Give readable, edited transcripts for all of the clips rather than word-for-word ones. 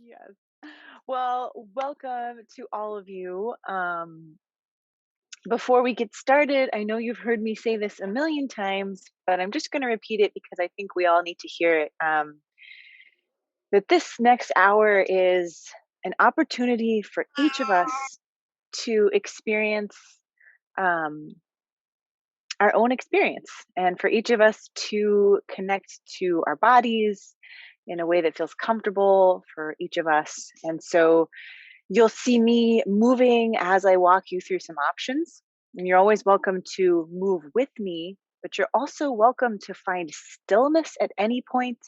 Yes. Well, welcome to all of you. Before we get started, I know you've heard me say this a million times, but I'm just going to repeat it because I think we all need to hear it. That this next hour is an opportunity for each of us to experience um, our own experience and for each of us to connect to our bodies in a way that feels comfortable for each of us. And so you'll see me moving as I walk you through some options. And you're always welcome to move with me, but you're also welcome to find stillness at any point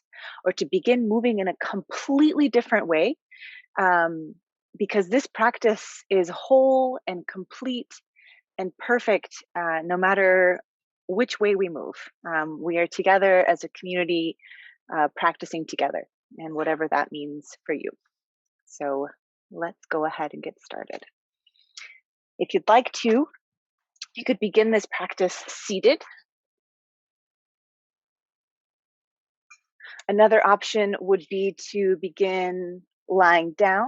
or to begin moving in a completely different way. Um, because this practice is whole and complete and perfect no matter which way we move. We are together as a community practicing together, and whatever that means for you. So let's go ahead and get started. If you'd like to, you could begin this practice seated. Another option would be to begin lying down.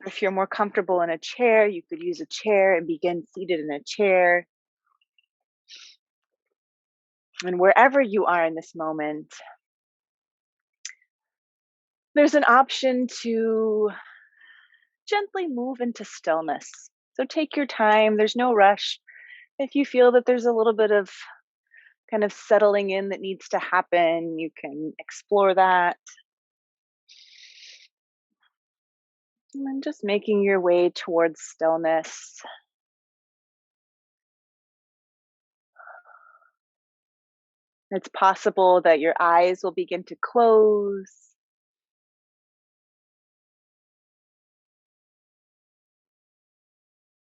If you're more comfortable in a chair, you could use a chair and begin seated in a chair. And wherever you are in this moment, there's an option to gently move into stillness. So take your time, there's no rush. If you feel that there's a little bit of kind of settling in that needs to happen, you can explore that. And then just making your way towards stillness. It's possible that your eyes will begin to close.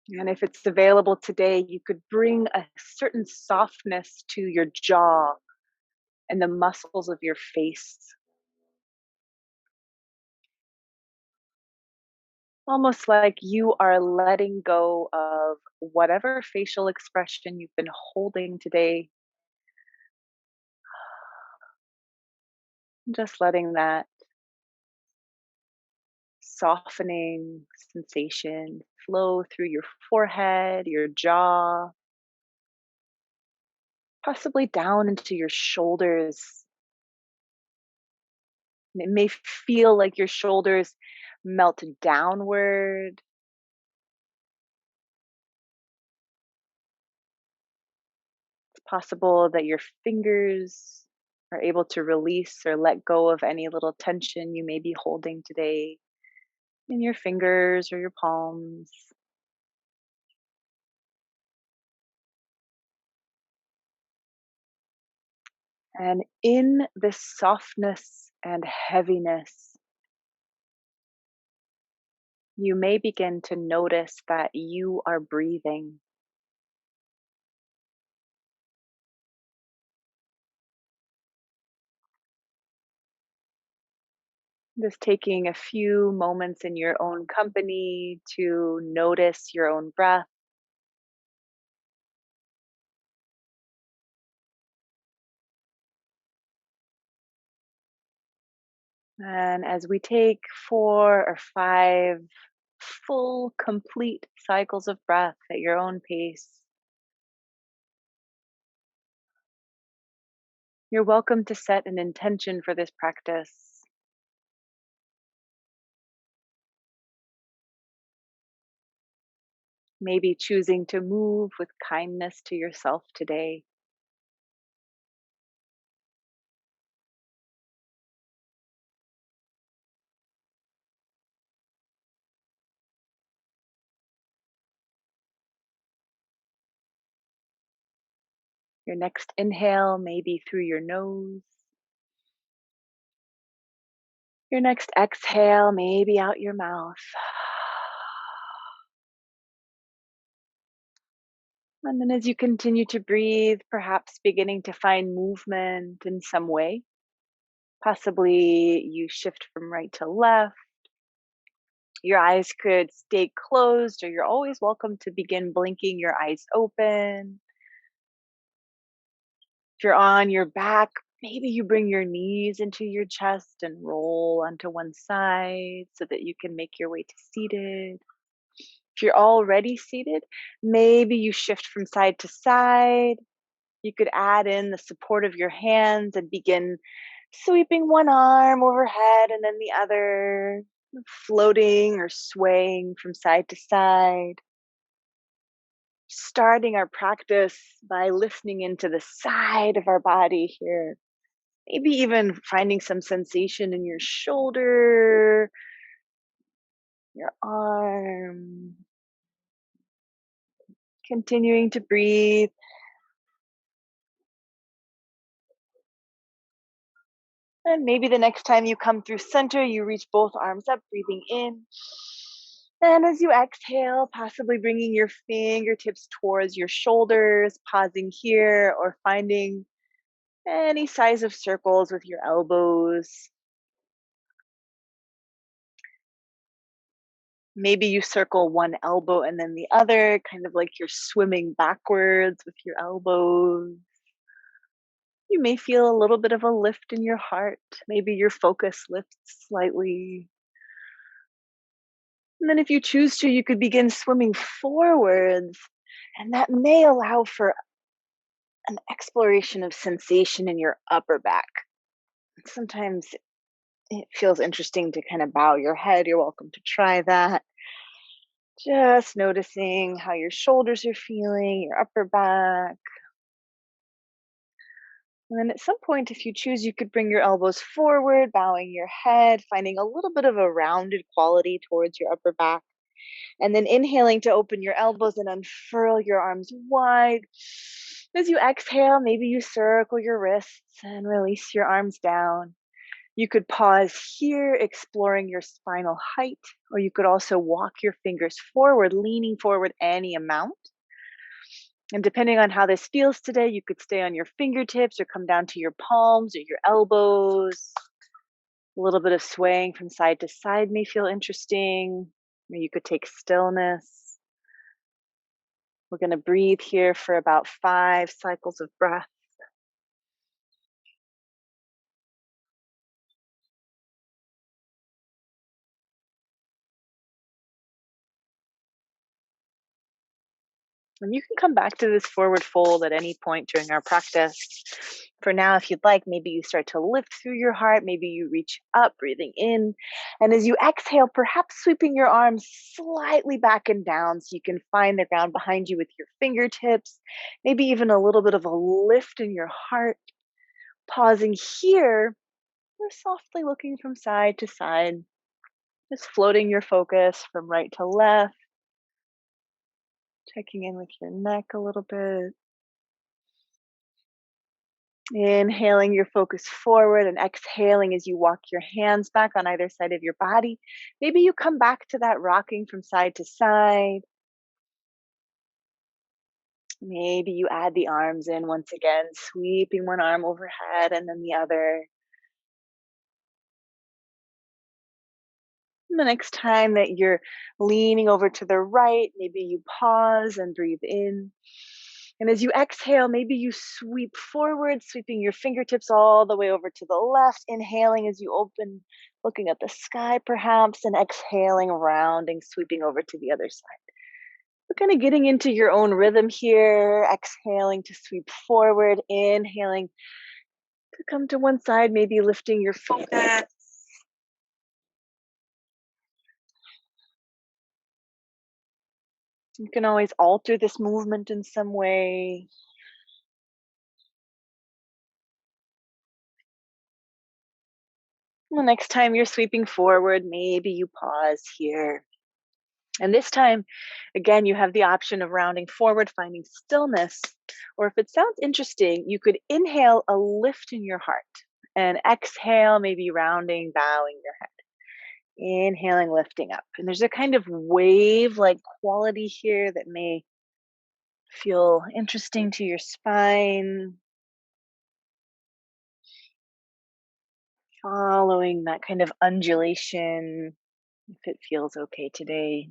And if it's available today, you could bring a certain softness to your jaw and the muscles of your face. Almost like you are letting go of whatever facial expression you've been holding today. Just letting that softening sensation flow through your forehead, your jaw, possibly down into your shoulders. And it may feel like your shoulders melt downward. It's possible that your fingers are able to release or let go of any little tension you may be holding today in your fingers or your palms. And in this softness and heaviness, you may begin to notice that you are breathing. Just taking a few moments in your own company to notice your own breath. And as we take 4 or 5 full, complete cycles of breath at your own pace, you're welcome to set an intention for this practice. Maybe choosing to move with kindness to yourself today. Your next inhale may be through your nose. Your next exhale may be out your mouth. And then as you continue to breathe, perhaps beginning to find movement in some way. Possibly you shift from right to left. Your eyes could stay closed, or you're always welcome to begin blinking your eyes open. If you're on your back, Maybe you bring your knees into your chest and roll onto one side so that you can make your way to seated. If you're already seated, maybe you shift from side to side. You could add in the support of your hands and begin sweeping one arm overhead and then the other, floating or swaying from side to side. Starting our practice by listening into the side of our body here. Maybe even finding some sensation in your shoulder, your arm. Continuing to breathe. And maybe the next time you come through center, you reach both arms up, breathing in. And as you exhale, possibly bringing your fingertips towards your shoulders, pausing here, or finding any size of circles with your elbows. Maybe you circle one elbow and then the other, kind of like you're swimming backwards with your elbows. You may feel a little bit of a lift in your heart. Maybe your focus lifts slightly. And then, if you choose to, you could begin swimming forwards, and that may allow for an exploration of sensation in your upper back. Sometimes it feels interesting to kind of bow your head. You're welcome to try that. Just noticing how your shoulders are feeling, your upper back. And then at some point, if you choose, you could bring your elbows forward, bowing your head, finding a little bit of a rounded quality towards your upper back. And then inhaling to open your elbows and unfurl your arms wide. As you exhale, maybe you circle your wrists and release your arms down. You could pause here, exploring your spinal height, or you could also walk your fingers forward, leaning forward any amount. And depending on how this feels today, you could stay on your fingertips or come down to your palms or your elbows. A little bit of swaying from side to side may feel interesting. Or you could take stillness. We're going to breathe here for about 5 cycles of breath. And you can come back to this forward fold at any point during our practice. For now, if you'd like, maybe you start to lift through your heart. Maybe you reach up, breathing in. And as you exhale, perhaps sweeping your arms slightly back and down so you can find the ground behind you with your fingertips. Maybe even a little bit of a lift in your heart. Pausing here, we're softly looking from side to side, just floating your focus from right to left. Checking in with your neck a little bit. Inhaling your focus forward and exhaling as you walk your hands back on either side of your body. Maybe you come back to that rocking from side to side. Maybe you add the arms in once again, sweeping one arm overhead and then the other. And the next time that you're leaning over to the right, maybe you pause and breathe in. And as you exhale, maybe you sweep forward, sweeping your fingertips all the way over to the left, inhaling as you open, looking at the sky perhaps, and exhaling, rounding, sweeping over to the other side. We're kind of getting into your own rhythm here, exhaling to sweep forward, inhaling to come to one side, maybe lifting your focus. You can always alter this movement in some way. The next time you're sweeping forward, maybe you pause here. And this time, again, you have the option of rounding forward, finding stillness. Or if it sounds interesting, you could inhale a lift in your heart and exhale, maybe rounding, bowing your head. Inhaling, lifting up. And there's a kind of wave like quality here that may feel interesting to your spine. Following that kind of undulation, if it feels okay today.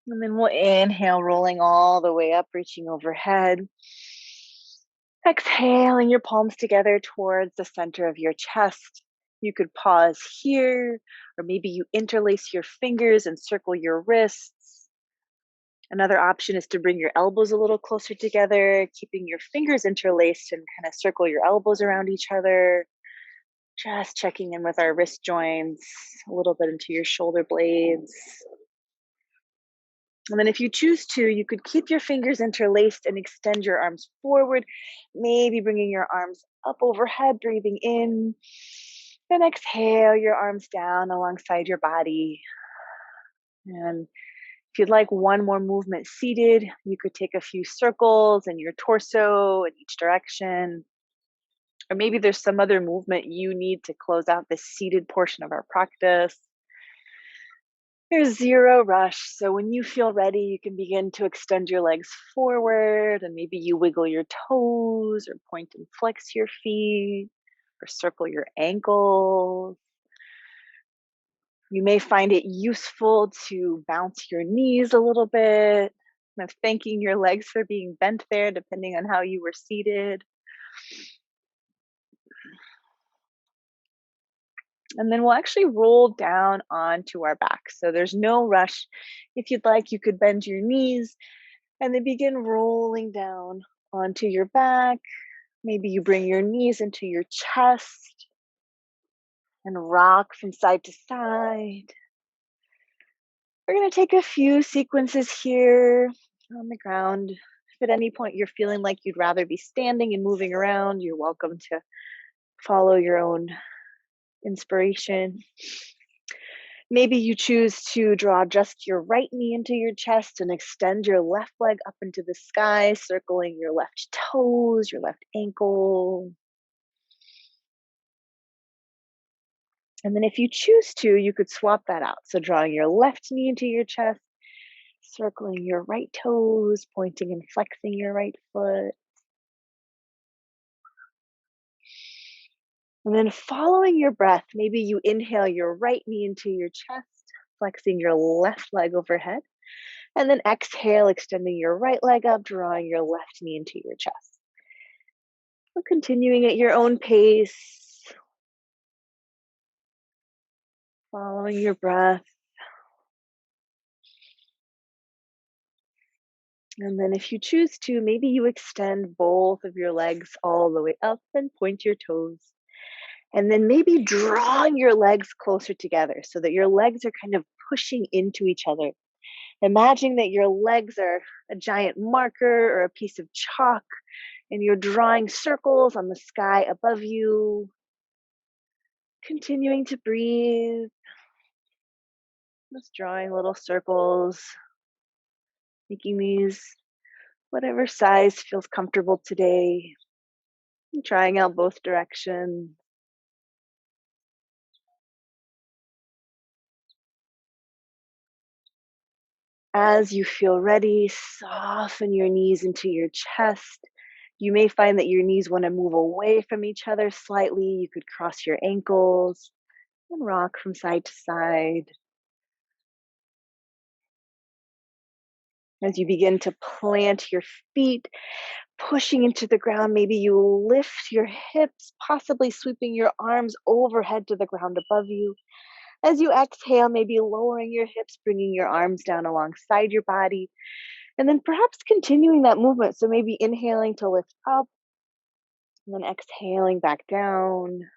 And then we'll inhale, rolling all the way up, reaching overhead. Exhaling your palms together towards the center of your chest. You could pause here, or maybe you interlace your fingers and circle your wrists. Another option is to bring your elbows a little closer together, keeping your fingers interlaced and kind of circle your elbows around each other. Just checking in with our wrist joints, a little bit into your shoulder blades. And then if you choose to, you could keep your fingers interlaced and extend your arms forward, maybe bringing your arms up overhead, breathing in. Then exhale your arms down alongside your body. And if you'd like one more movement seated, you could take a few circles in your torso in each direction. Or maybe there's some other movement you need to close out this seated portion of our practice. There's zero rush. So when you feel ready, you can begin to extend your legs forward and maybe you wiggle your toes or point and flex your feet or circle your ankles. You may find it useful to bounce your knees a little bit, kind of thanking your legs for being bent there, depending on how you were seated. And then we'll actually roll down onto our back. So there's no rush. If you'd like, you could bend your knees and then begin rolling down onto your back. Maybe you bring your knees into your chest and rock from side to side. We're going to take a few sequences here on the ground. If at any point you're feeling like you'd rather be standing and moving around, you're welcome to follow your own inspiration. Maybe you choose to draw just your right knee into your chest and extend your left leg up into the sky, circling your left toes, your left ankle. And then if you choose to, you could swap that out. So drawing your left knee into your chest, circling your right toes, pointing and flexing your right foot. And then following your breath, maybe you inhale your right knee into your chest, flexing your left leg overhead. And then exhale, extending your right leg up, drawing your left knee into your chest. So continuing at your own pace, following your breath. And then if you choose to, maybe you extend both of your legs all the way up and point your toes. And then maybe drawing your legs closer together so that your legs are kind of pushing into each other. Imagine that your legs are a giant marker or a piece of chalk, and you're drawing circles on the sky above you. Continuing to breathe, just drawing little circles, making these whatever size feels comfortable today, and trying out both directions. As you feel ready, soften your knees into your chest. You may find that your knees want to move away from each other slightly. You could cross your ankles and rock from side to side. As you begin to plant your feet, pushing into the ground, maybe you lift your hips, possibly sweeping your arms overhead to the ground above you. As you exhale, maybe lowering your hips, bringing your arms down alongside your body, and then perhaps continuing that movement. So maybe inhaling to lift up, and then exhaling back down.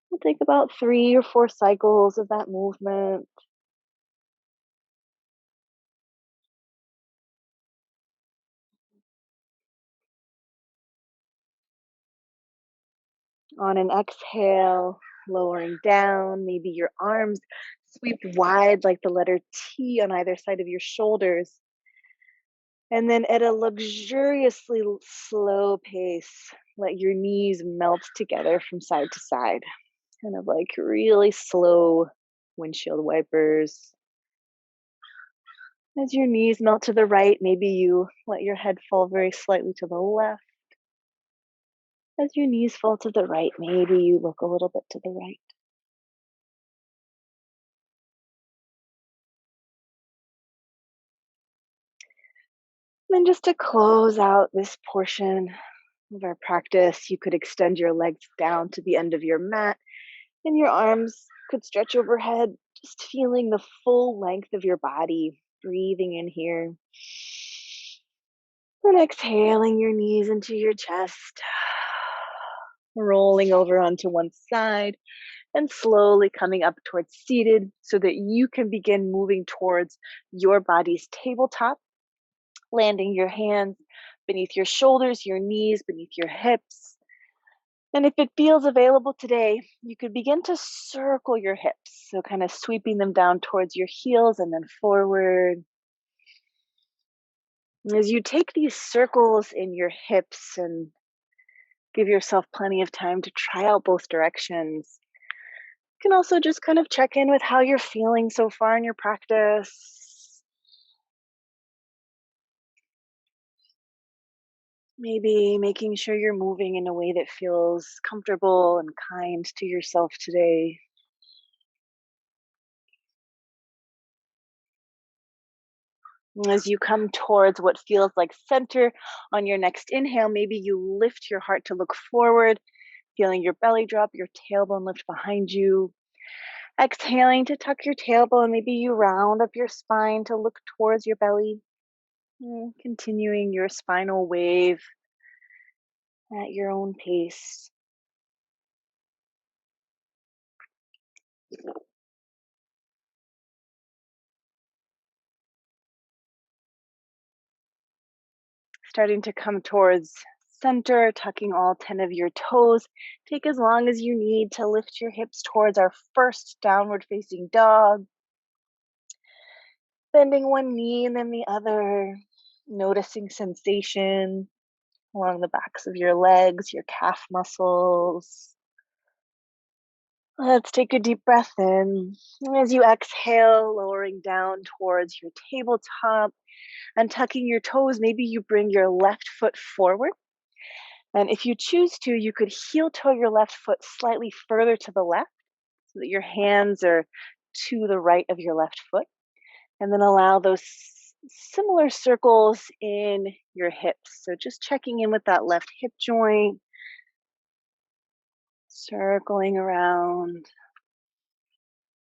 We'll take about 3 or 4 cycles of that movement. On an exhale, lowering down, maybe your arms sweep wide like the letter T on either side of your shoulders. And then at a luxuriously slow pace, let your knees melt together from side to side, kind of like really slow windshield wipers. As your knees melt to the right, maybe you let your head fall very slightly to the left. As your knees fall to the right, maybe you look a little bit to the right. Then just to close out this portion, of our practice, you could extend your legs down to the end of your mat and your arms could stretch overhead, just feeling the full length of your body, breathing in here. And exhaling your knees into your chest, rolling over onto one side and slowly coming up towards seated so that you can begin moving towards your body's tabletop, landing your hands beneath your shoulders, your knees, beneath your hips. And if it feels available today, you could begin to circle your hips. So, kind of sweeping them down towards your heels and then forward. As you take these circles in your hips and give yourself plenty of time to try out both directions, you can also just kind of check in with how you're feeling so far in your practice. Maybe making sure you're moving in a way that feels comfortable and kind to yourself today. As you come towards what feels like center on your next inhale, maybe you lift your heart to look forward, feeling your belly drop, your tailbone lift behind you. Exhaling to tuck your tailbone, maybe you round up your spine to look towards your belly. Continuing your spinal wave at your own pace. Starting to come towards center, tucking all 10 of your toes. Take as long as you need to lift your hips towards our first downward facing dog. Bending one knee and then the other. Noticing sensation along the backs of your legs, your calf muscles. Let's take a deep breath in. As you exhale, lowering down towards your tabletop and tucking your toes, maybe you bring your left foot forward. And if you choose to, you could heel toe your left foot slightly further to the left so that your hands are to the right of your left foot. And then allow those similar circles in your hips. So just checking in with that left hip joint, circling around,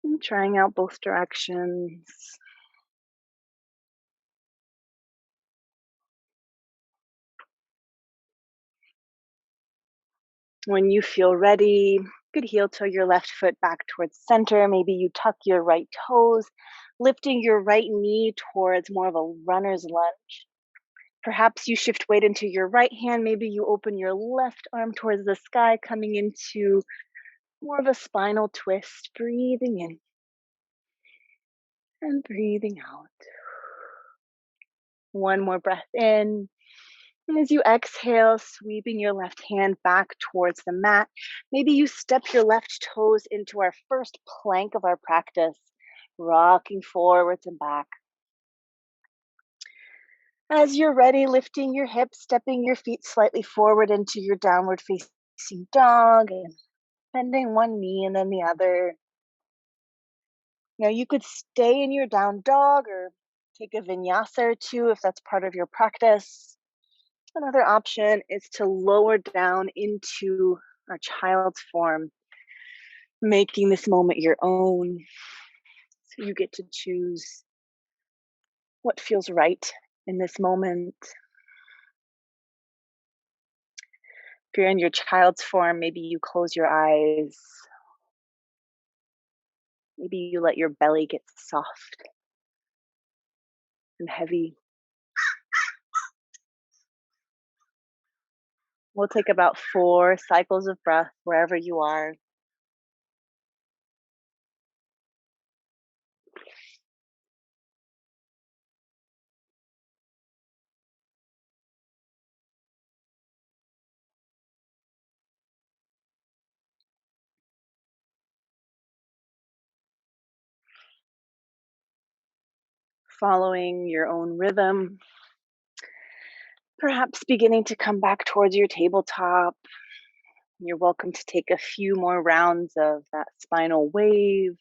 and trying out both directions. When you feel ready, you could heel toe your left foot back towards center. Maybe you tuck your right toes, lifting your right knee towards more of a runner's lunge. Perhaps you shift weight into your right hand. Maybe you open your left arm towards the sky, coming into more of a spinal twist. Breathing in and breathing out. One more breath in. And as you exhale, sweeping your left hand back towards the mat, maybe you step your left toes into our first plank of our practice, rocking forwards and back. As you're ready, lifting your hips, stepping your feet slightly forward into your downward facing dog, and bending one knee and then the other. Now you could stay in your down dog or take a vinyasa or two if that's part of your practice. Another option is to lower down into our child's form, making this moment your own. So you get to choose what feels right in this moment. If you're in your child's form, maybe you close your eyes. Maybe you let your belly get soft and heavy. We'll take about 4 cycles of breath wherever you are. Following your own rhythm, perhaps beginning to come back towards your tabletop. You're welcome to take a few more rounds of that spinal wave,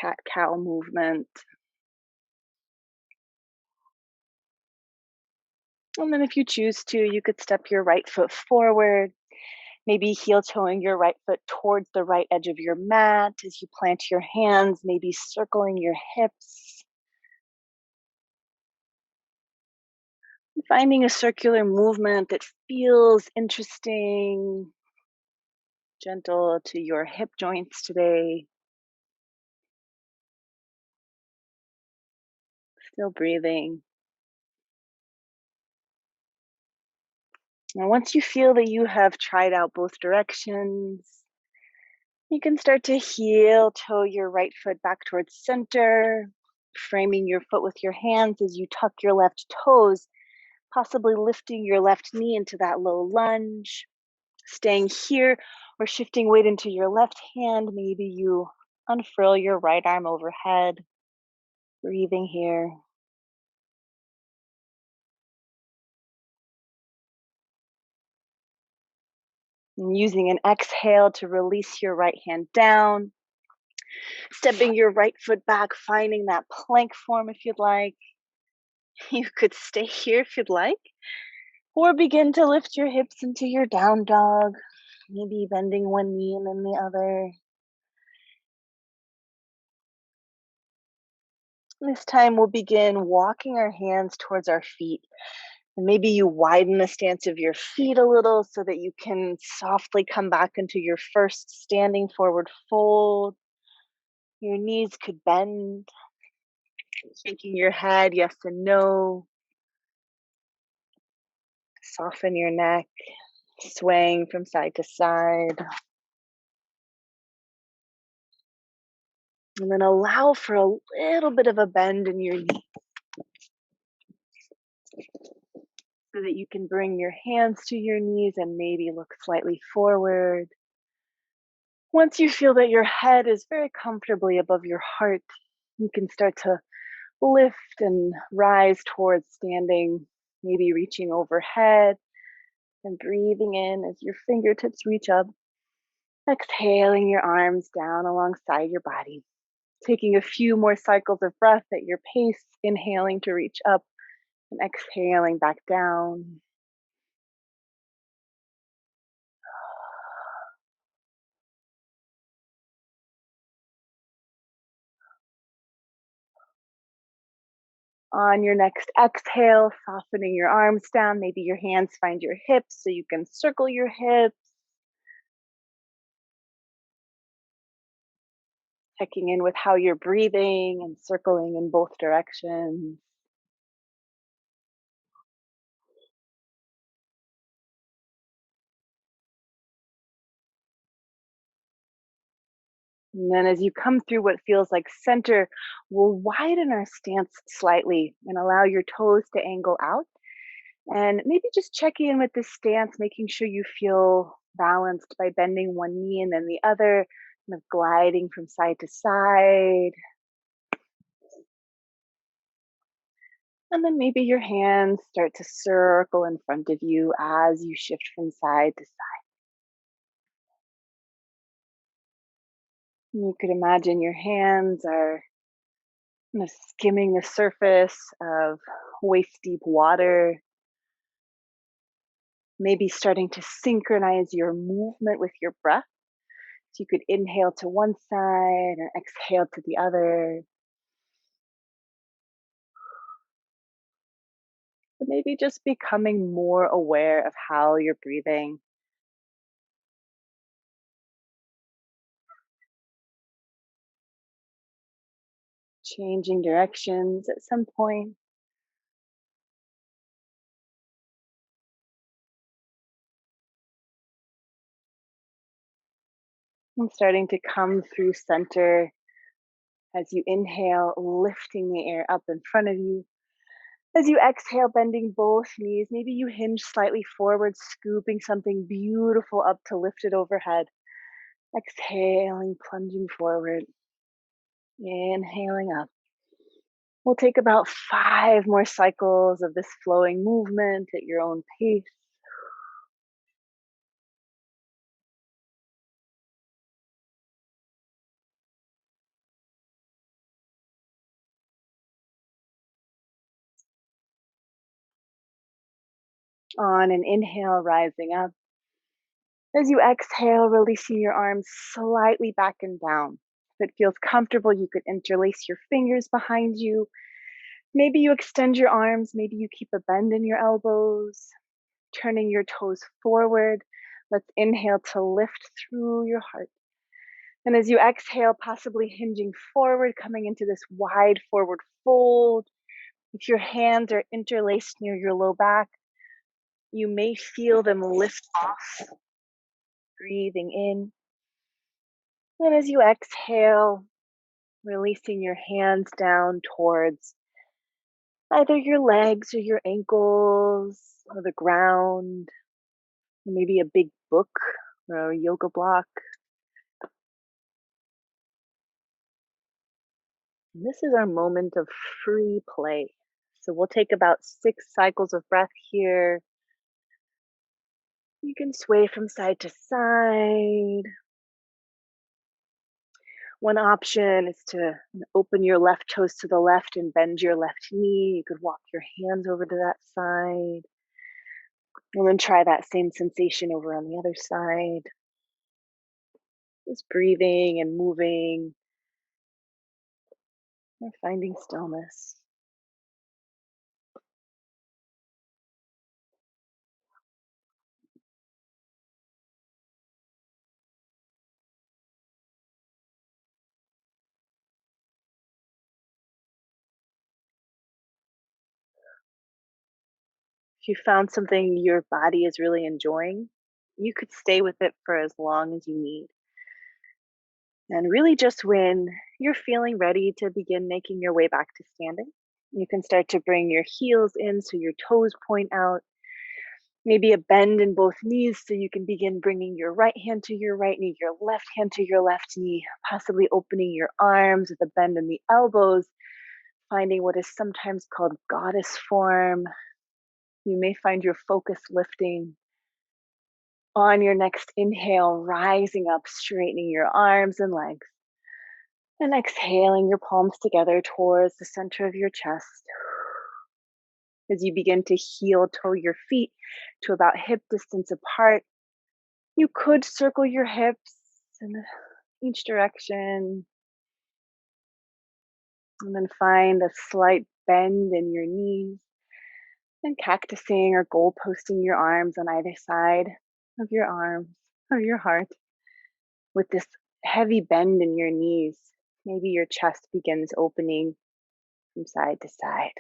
cat-cow movement. And then, if you choose to, you could step your right foot forward, maybe heel toeing your right foot towards the right edge of your mat as you plant your hands, maybe circling your hips, finding a circular movement that feels interesting, gentle to your hip joints today. Still breathing. Now, once you feel that you have tried out both directions, you can start to heel toe your right foot back towards center, framing your foot with your hands as you tuck your left toes, possibly lifting your left knee into that low lunge, staying here or shifting weight into your left hand. Maybe you unfurl your right arm overhead, breathing here. And using an exhale to release your right hand down, stepping your right foot back, finding that plank form if you'd like. You could stay here if you'd like, or begin to lift your hips into your down dog, maybe bending one knee and then the other. This time we'll begin walking our hands towards our feet. And maybe you widen the stance of your feet a little so that you can softly come back into your first standing forward fold. Your knees could bend, shaking your head yes and no. Soften your neck, swaying from side to side. And then allow for a little bit of a bend in your knee so that you can bring your hands to your knees and maybe look slightly forward. Once you feel that your head is very comfortably above your heart, you can start to lift and rise towards standing, maybe reaching overhead and breathing in as your fingertips reach up. Exhaling your arms down alongside your body. Taking a few more cycles of breath at your pace, inhaling to reach up and exhaling back down. On your next exhale, softening your arms down. Maybe your hands find your hips so you can circle your hips. Checking in with how you're breathing and circling in both directions. And then as you come through what feels like center, we'll widen our stance slightly and allow your toes to angle out. And maybe just checking in with this stance, making sure you feel balanced by bending one knee and then the other, kind of gliding from side to side. And then maybe your hands start to circle in front of you as you shift from side to side. You could imagine your hands are kind of skimming the surface of waist deep water, maybe starting to synchronize your movement with your breath. So you could inhale to one side and exhale to the other. But maybe just becoming more aware of how you're breathing, changing directions at some point, and starting to come through center as you inhale, lifting the air up in front of you. As you exhale, bending both knees, maybe you hinge slightly forward, scooping something beautiful up to lift it overhead. Exhaling, plunging forward, inhaling up. We'll take about 5 more cycles of this flowing movement at your own pace. On an inhale, rising up. As you exhale, releasing your arms slightly back and down. If it feels comfortable, you could interlace your fingers behind you. Maybe you extend your arms. Maybe you keep a bend in your elbows, turning your toes forward. Let's inhale to lift through your heart. And as you exhale, possibly hinging forward, coming into this wide forward fold. If your hands are interlaced near your low back, you may feel them lift off. Breathing in. And as you exhale, releasing your hands down towards either your legs or your ankles or the ground, or maybe a big book or a yoga block. And this is our moment of free play. So we'll take about 6 cycles of breath here. You can sway from side to side. One option is to open your left toes to the left and bend your left knee. You could walk your hands over to that side. And then try that same sensation over on the other side. Just breathing and moving and finding stillness. If you found something your body is really enjoying, you could stay with it for as long as you need. And really, just when you're feeling ready to begin making your way back to standing, you can start to bring your heels in so your toes point out. Maybe a bend in both knees so you can begin bringing your right hand to your right knee, your left hand to your left knee, possibly opening your arms with a bend in the elbows, finding what is sometimes called goddess form. You may find your focus lifting. On your next inhale, rising up, straightening your arms and legs. And exhaling your palms together towards the center of your chest. As you begin to heel toe your feet to about hip distance apart, you could circle your hips in each direction. And then find a slight bend in your knees and cactusing or goalposting your arms on either side of your arms, of your heart. With this heavy bend in your knees, maybe your chest begins opening from side to side.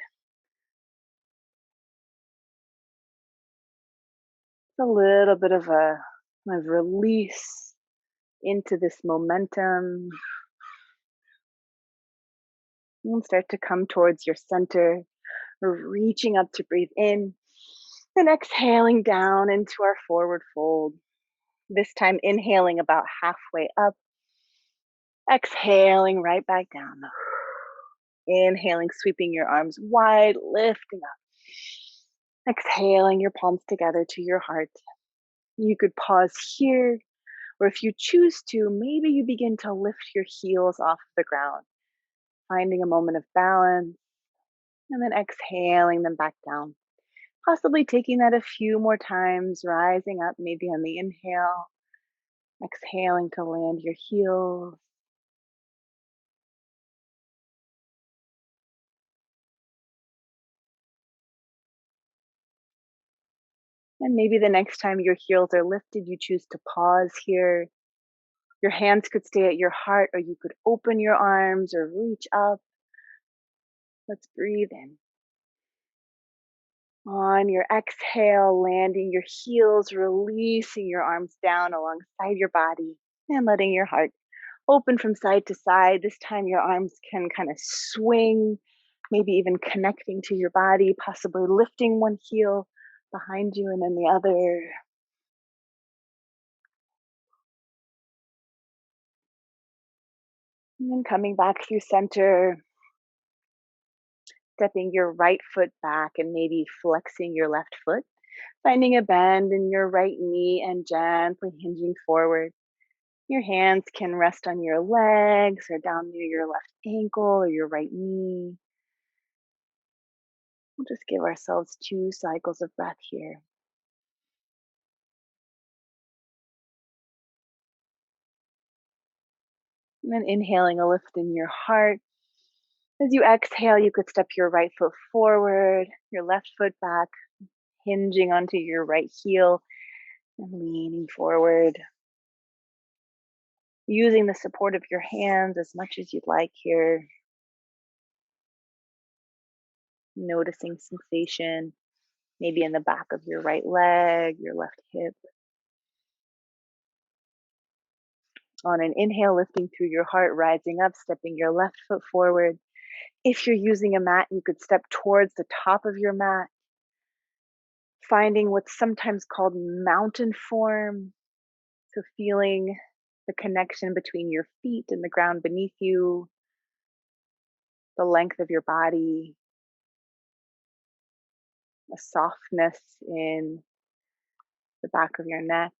It's a little bit of a kind of release into this momentum. And start to come towards your center, reaching up to breathe in and exhaling down into our forward fold. This time inhaling about halfway up, exhaling right back down. Inhaling, sweeping your arms wide, lifting up. Exhaling your palms together to your heart. You could pause here, or if you choose to, maybe you begin to lift your heels off the ground, finding a moment of balance, and then exhaling them back down. Possibly taking that a few more times, rising up maybe on the inhale, exhaling to land your heels. And maybe the next time your heels are lifted, you choose to pause here. Your hands could stay at your heart, or you could open your arms or reach up. Let's breathe in. On your exhale, landing your heels, releasing your arms down alongside your body and letting your heart open from side to side. This time your arms can kind of swing, maybe even connecting to your body, possibly lifting one heel behind you and then the other. And then coming back through center, stepping your right foot back and maybe flexing your left foot, finding a bend in your right knee and gently hinging forward. Your hands can rest on your legs or down near your left ankle or your right knee. We'll just give ourselves 2 cycles of breath here. And then inhaling a lift in your heart. As you exhale, you could step your right foot forward, your left foot back, hinging onto your right heel and leaning forward. Using the support of your hands as much as you'd like here. Noticing sensation, maybe in the back of your right leg, your left hip. On an inhale, lifting through your heart, rising up, stepping your left foot forward. If you're using a mat, you could step towards the top of your mat, finding what's sometimes called mountain form. So feeling the connection between your feet and the ground beneath you, the length of your body, a softness in the back of your neck,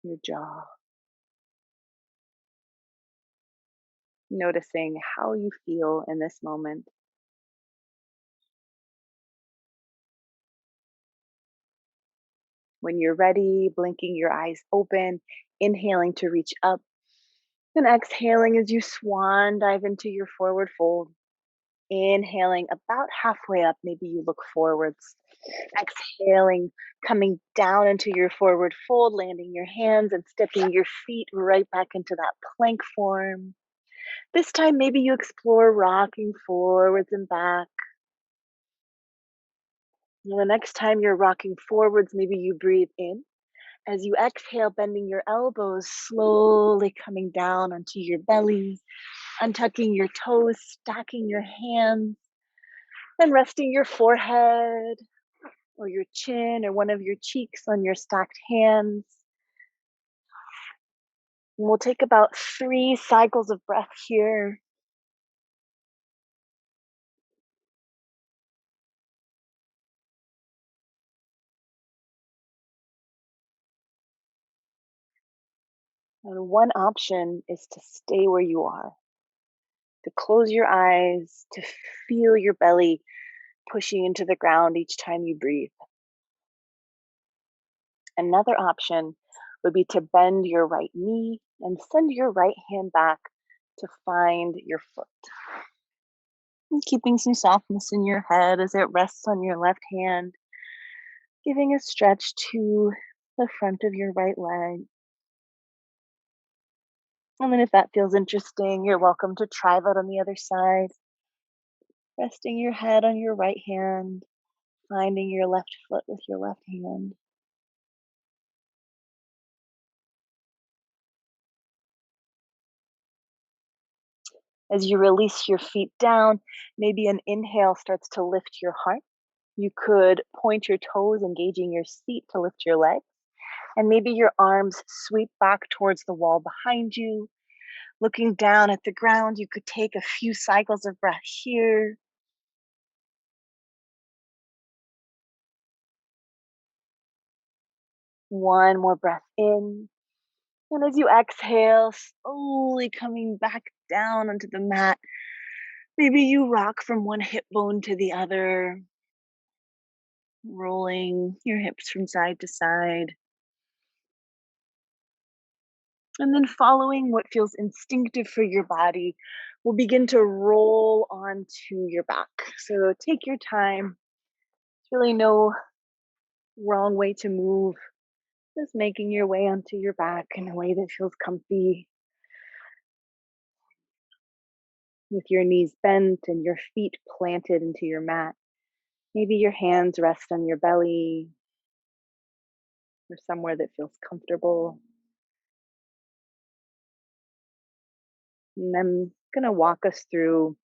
your jaw. Noticing how you feel in this moment. When you're ready, blinking your eyes open, inhaling to reach up, and exhaling as you swan dive into your forward fold. Inhaling about halfway up, maybe you look forwards. Exhaling, coming down into your forward fold, landing your hands and stepping your feet right back into that plank form. This time, maybe you explore rocking forwards and back. And the next time you're rocking forwards, maybe you breathe in. As you exhale, bending your elbows, slowly coming down onto your belly, untucking your toes, stacking your hands, and resting your forehead or your chin or one of your cheeks on your stacked hands. And we'll take about 3 cycles of breath here. And one option is to stay where you are, to close your eyes, to feel your belly pushing into the ground each time you breathe. Another option would be to bend your right knee and send your right hand back to find your foot. And keeping some softness in your head as it rests on your left hand, giving a stretch to the front of your right leg. And then if that feels interesting, you're welcome to try that on the other side. Resting your head on your right hand, finding your left foot with your left hand. As you release your feet down, maybe an inhale starts to lift your heart. You could point your toes, engaging your seat to lift your legs. And maybe your arms sweep back towards the wall behind you. Looking down at the ground, you could take a few cycles of breath here. One more breath in. And as you exhale, slowly coming back down onto the mat, maybe you rock from one hip bone to the other, rolling your hips from side to side. And then following what feels instinctive for your body, we'll begin to roll onto your back. So take your time. There's really no wrong way to move. Just making your way onto your back in a way that feels comfy, with your knees bent and your feet planted into your mat. Maybe your hands rest on your belly or somewhere that feels comfortable. And I'm going to walk us through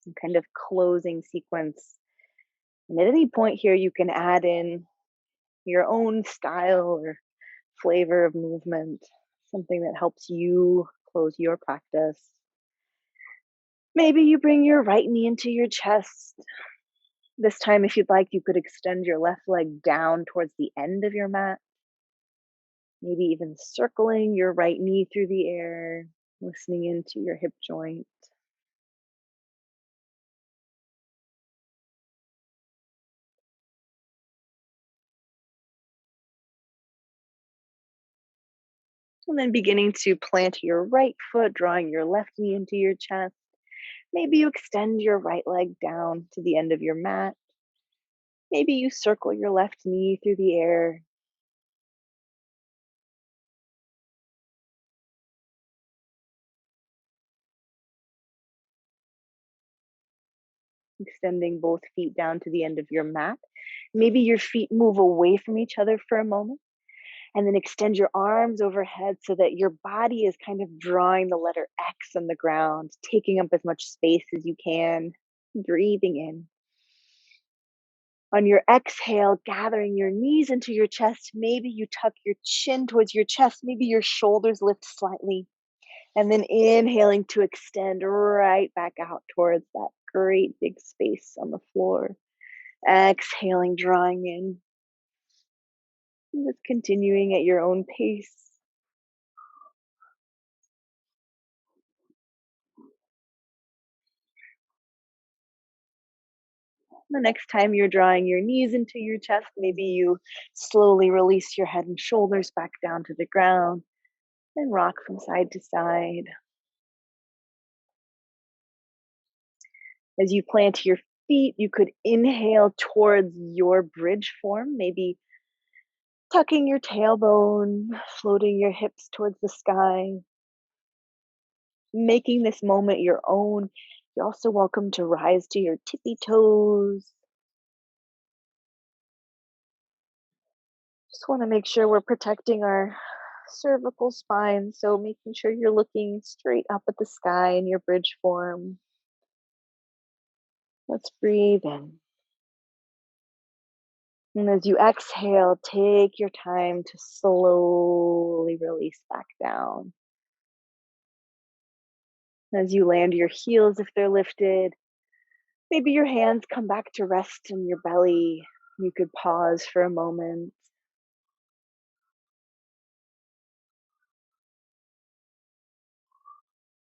some kind of closing sequence. And at any point here, you can add in your own style or flavor of movement, something that helps you close your practice. Maybe you bring your right knee into your chest. This time, if you'd like, you could extend your left leg down towards the end of your mat. Maybe even circling your right knee through the air, listening into your hip joint. And then beginning to plant your right foot, drawing your left knee into your chest. Maybe you extend your right leg down to the end of your mat. Maybe you circle your left knee through the air, extending both feet down to the end of your mat. Maybe your feet move away from each other for a moment, and then extend your arms overhead so that your body is kind of drawing the letter X on the ground, taking up as much space as you can. Breathing in. On your exhale, gathering your knees into your chest, maybe you tuck your chin towards your chest, maybe your shoulders lift slightly, and then inhaling to extend right back out towards that great big space on the floor. Exhaling, drawing in, and just continuing at your own pace. The next time you're drawing your knees into your chest, maybe you slowly release your head and shoulders back down to the ground and rock from side to side. As you plant your feet, you could inhale towards your bridge form, maybe tucking your tailbone, floating your hips towards the sky, making this moment your own. You're also welcome to rise to your tippy toes. Just want to make sure we're protecting our cervical spine. So making sure you're looking straight up at the sky in your bridge form. Let's breathe in. And as you exhale, take your time to slowly release back down. As you land your heels, if they're lifted, maybe your hands come back to rest in your belly. You could pause for a moment.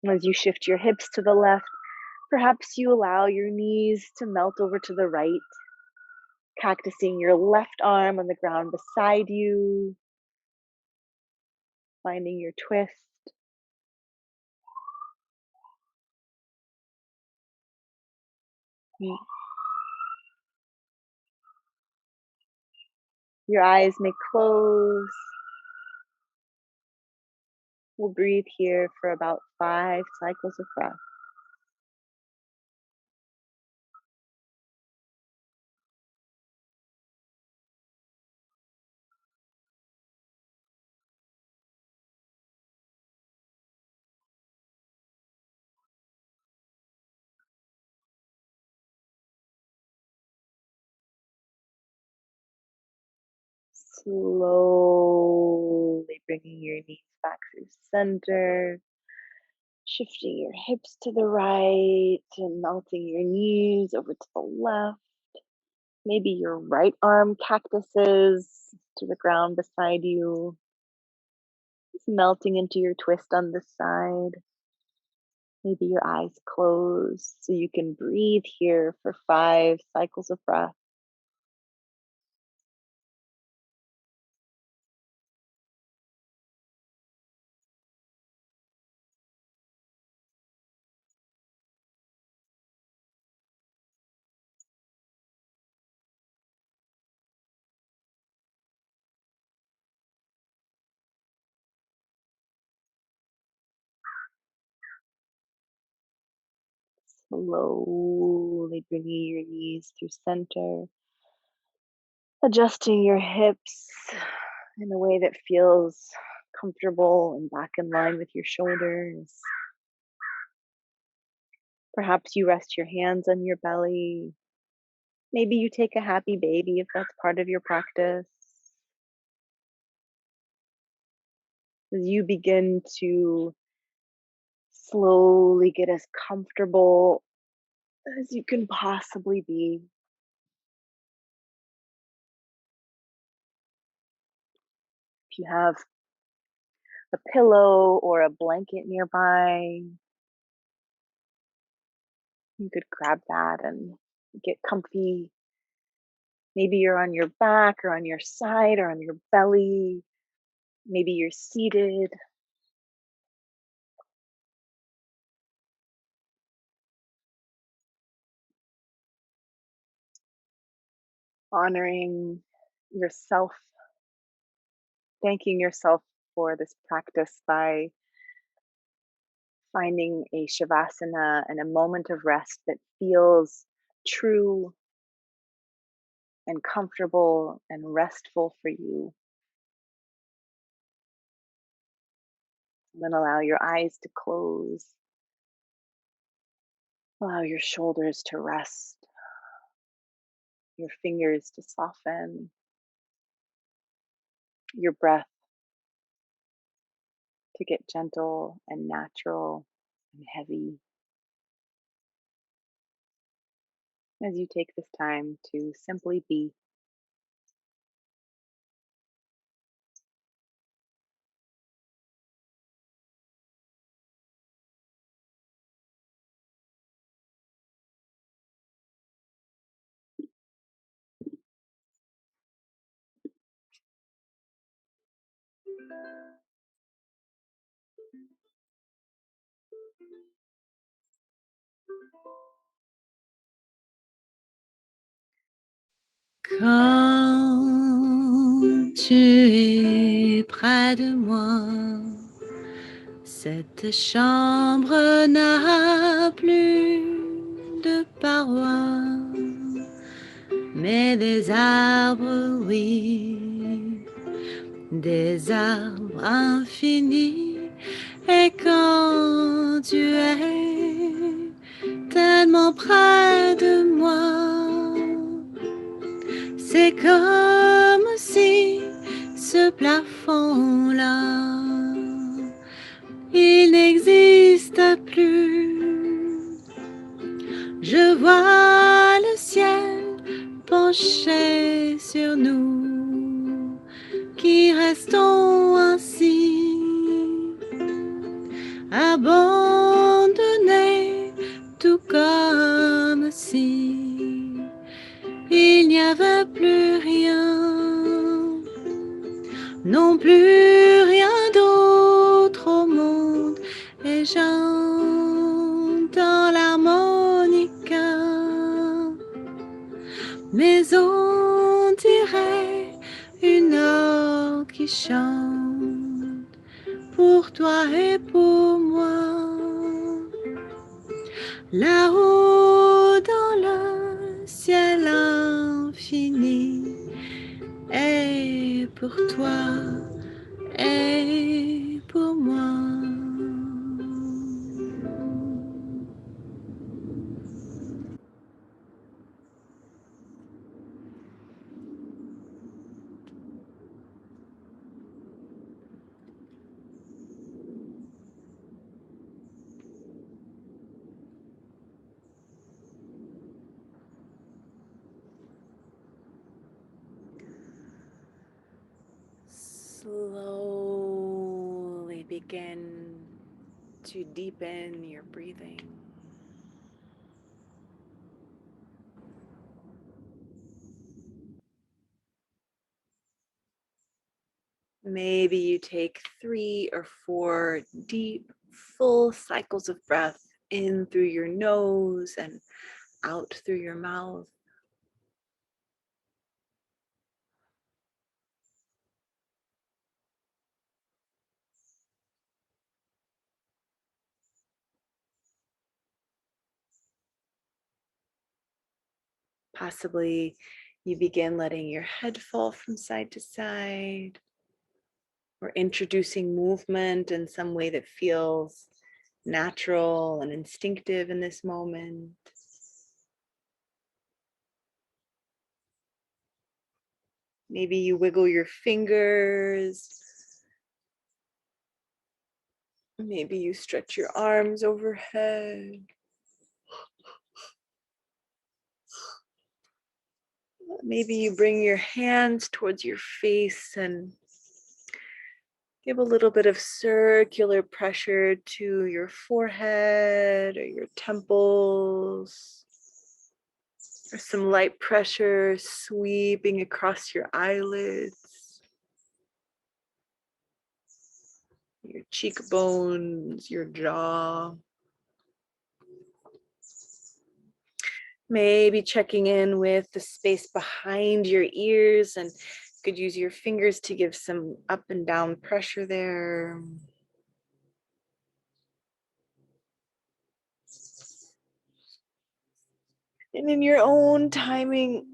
As you shift your hips to the left, perhaps you allow your knees to melt over to the right, cactusing your left arm on the ground beside you, finding your twist. Your eyes may close. We'll breathe here for about 5 cycles of breath. Slowly bringing your knees back through center, shifting your hips to the right and melting your knees over to the left. Maybe your right arm cactuses to the ground beside you, just melting into your twist on this side. Maybe your eyes closed so you can breathe here for 5 cycles of breath. Slowly bringing your knees through center, adjusting your hips in a way that feels comfortable and back in line with your shoulders. Perhaps you rest your hands on your belly. Maybe you take a happy baby if that's part of your practice. As you begin to slowly get as comfortable as you can possibly be. If you have a pillow or a blanket nearby, you could grab that and get comfy. Maybe you're on your back or on your side or on your belly. Maybe you're seated, honoring yourself, thanking yourself for this practice by finding a shavasana and a moment of rest that feels true and comfortable and restful for you. And then allow your eyes to close, allow your shoulders to rest, your fingers to soften, your breath to get gentle and natural and heavy as you take this time to simply be. Quand tu es près de moi, cette chambre n'a plus de parois, mais des arbres, oui, des arbres infinis. Et quand tu es tellement près de moi, c'est comme si ce plafond-là, il n'existe plus. Je vois le ciel penché sur nous, qui restons ainsi, abandonnés, tout comme si il n'y avait plus rien, non plus rien d'autre au monde, et j'entends l'harmonica, mais on dirait une orgue qui chante pour toi et pour moi, là-haut dans le ciel infini, et pour toi et pour moi. Slowly begin to deepen your breathing. Maybe you take 3 or 4 deep, full cycles of breath in through your nose and out through your mouth. Possibly you begin letting your head fall from side to side, or introducing movement in some way that feels natural and instinctive in this moment. Maybe you wiggle your fingers. Maybe you stretch your arms overhead. Maybe you bring your hands towards your face and give a little bit of circular pressure to your forehead or your temples, or some light pressure sweeping across your eyelids. your cheekbones, your jaw. Maybe checking in with the space behind your ears, and you could use your fingers to give some up and down pressure there. And in your own timing,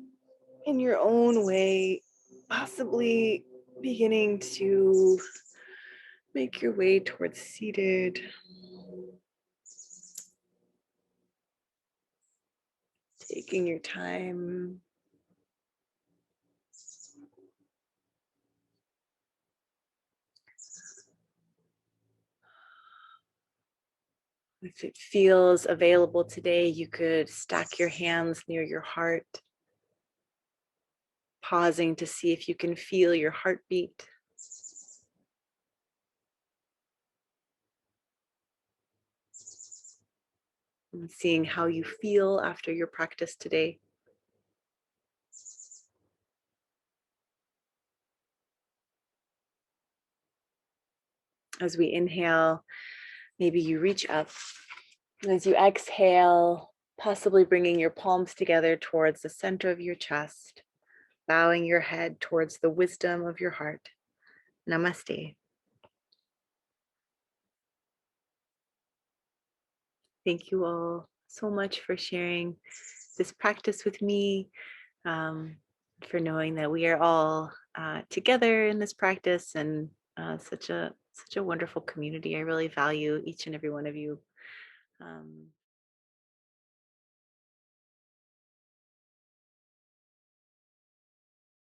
in your own way, possibly beginning to make your way towards seated. Taking your time. If it feels available today, you could stack your hands near your heart, pausing to see if you can feel your heartbeat. And seeing how you feel after your practice today. As we inhale, maybe you reach up. And as you exhale, possibly bringing your palms together towards the center of your chest, bowing your head towards the wisdom of your heart. Namaste. Thank you all so much for sharing this practice with me, for knowing that we are all together in this practice, and such a wonderful community. I really value each and every one of you.